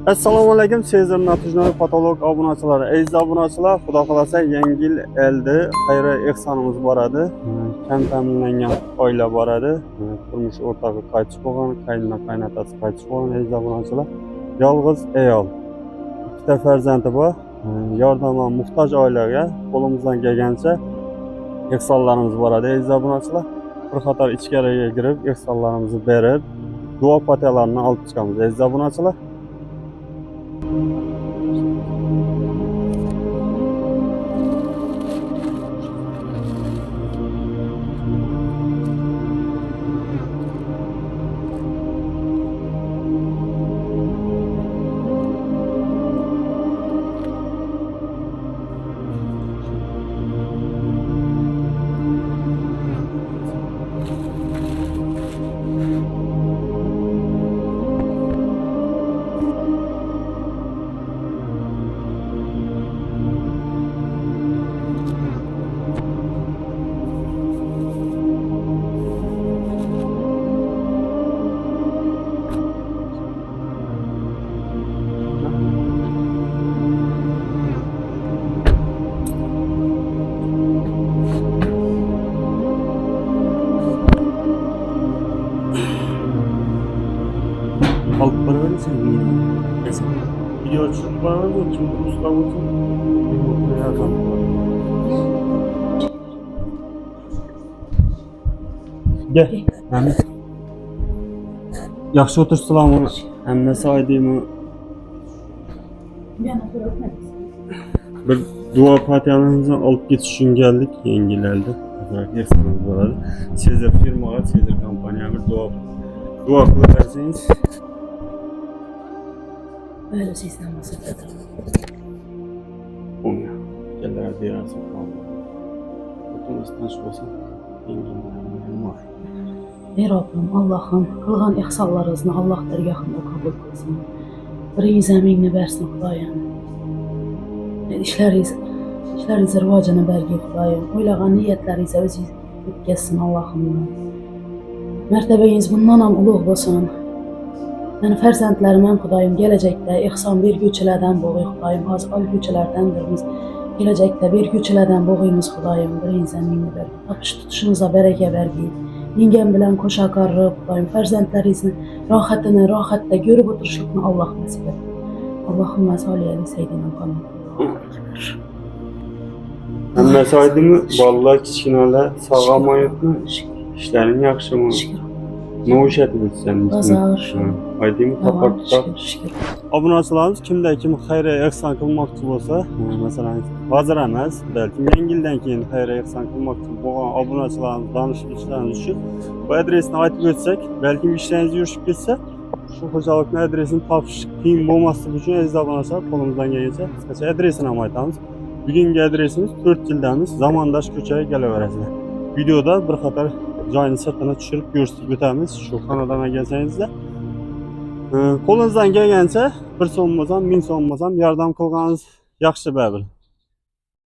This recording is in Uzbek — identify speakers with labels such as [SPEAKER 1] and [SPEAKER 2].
[SPEAKER 1] Assalomu alaykum, Sezar Natujnoy patolog obunachilar. Aziz obunachilar, xudo xolasa yangi yil eldi, xayri ehsonimiz boradi. Kam ta'minlangan oila boradi. Turmush o'rtog'i qaytib qolgan, qaynotasi qaytib qolgan aziz obunachilar. Yolg'iz ayol. Ikkita farzandi bor. Yordamga muhtoj oilaga qo'limizdan kelgancha ehsonlarimiz boradi aziz obunachilar. Bir qator ichkariga kirib, ehsonlarimizni berib, duo patiyalarini olib chiqamiz aziz obunachilar. Alıp para verirsen mesela video açıp bana da kim usta olsun bir yardım var. Gel. Yani yaxshi o'tirsizlarmi? Hammasi oydimi? Bir duo partiyamizni olib ketish uchun keldik, yengildi. Ehsonimiz bo'ladi. Sezar firmaga, Sezar kompaniyamiz duo qilib bersangiz.
[SPEAKER 2] Öyle sizden bahsediyorum.
[SPEAKER 1] Onu gelir diyersin kaldı. Oturmasından çıkmasın. Yenginden var.
[SPEAKER 2] Ey Rabbim, Allah'ım, kılğan ihsallarınızı Allah dərgahında kabul kılsın. Bir zəminini versin Xudayım. İşlərinizi rivacına bərgi Xudayım. Oylağan niyyətlərinizə öz yetkəsin Allah'ım. Mərtəbəyiniz bundan uluq olsun. Yəni fərzəndlərimən Xudayım gələcəkdə ihsan bir güçlərdən boğuy Xudayım. Az al güçlərdəndirmiz. Gələcəkdə bir güçlərdən boğuyumuz Xudayım. Bir zəminini bərgi. Tapış tutuşunuza bərəkə bərgi. Yengem bilen koşa qarrıb Xudayım. Fərzəndlərinizin rahatda görüb oturuşluqunu Allah nəsib et. Allahümme salli ala seyyidina Muhammed.
[SPEAKER 1] Hammasi oydimi? Bolalar kichkinalar sog'ayapmi? İşlerin yaxshimi? Ne iş etmiyorsun sen?
[SPEAKER 2] Bazar.
[SPEAKER 1] Aydın tapar.
[SPEAKER 2] Şükür.
[SPEAKER 1] Obunachilarimiz kimda kim xayriya ehson qilmoqchi bo'lsa, masalan, hozir emas, balki yangi yildan keyin xayriya ehson qilmoqchi bo'lgan obunachilarimiz danishuvchilarimiz uchun bu adresni aytib o'tsak, balki ishlaringiz yurishib ketsa, shu xo'jalikning adresini topish qiyin bo'lmasligi uchun aziz obunachilar qo'limizdan kelgancha qisqacha adresini ham aytamiz. Bugungi adresimiz 4 yildamiz, Zamondosh ko'chaga kelaverasizlar. Videoda bir qator joyini sirtini tushirib ko'rsatib o'tamiz. Shu xonadonga kelsangizda qo'lingizdan kelgancha 1 so'm bo'lsam, 1000 so'm bo'lsam yordam qilganingiz yaxshi baribir.